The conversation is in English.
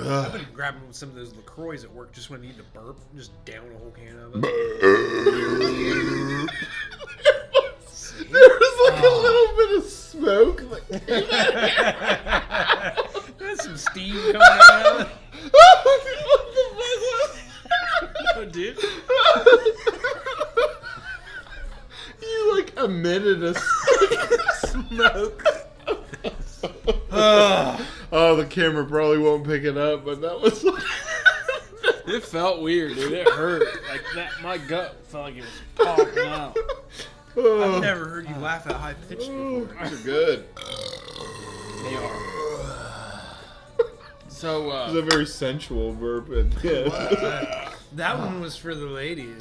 I've been grabbing some of those LaCroix at work just when I need to burp. Just down a whole can of it. There was like a little bit of smoke. There's some steam coming out. Oh, dude. You like emitted a smoke. Oh, the camera probably won't pick it up, but that was like... It felt weird, dude. It hurt. Like that, my gut felt like it was popping out. I've never heard you laugh at high pitch before. These are good. They are. So, It was a very sensual burp. And, yeah. That one was for the ladies.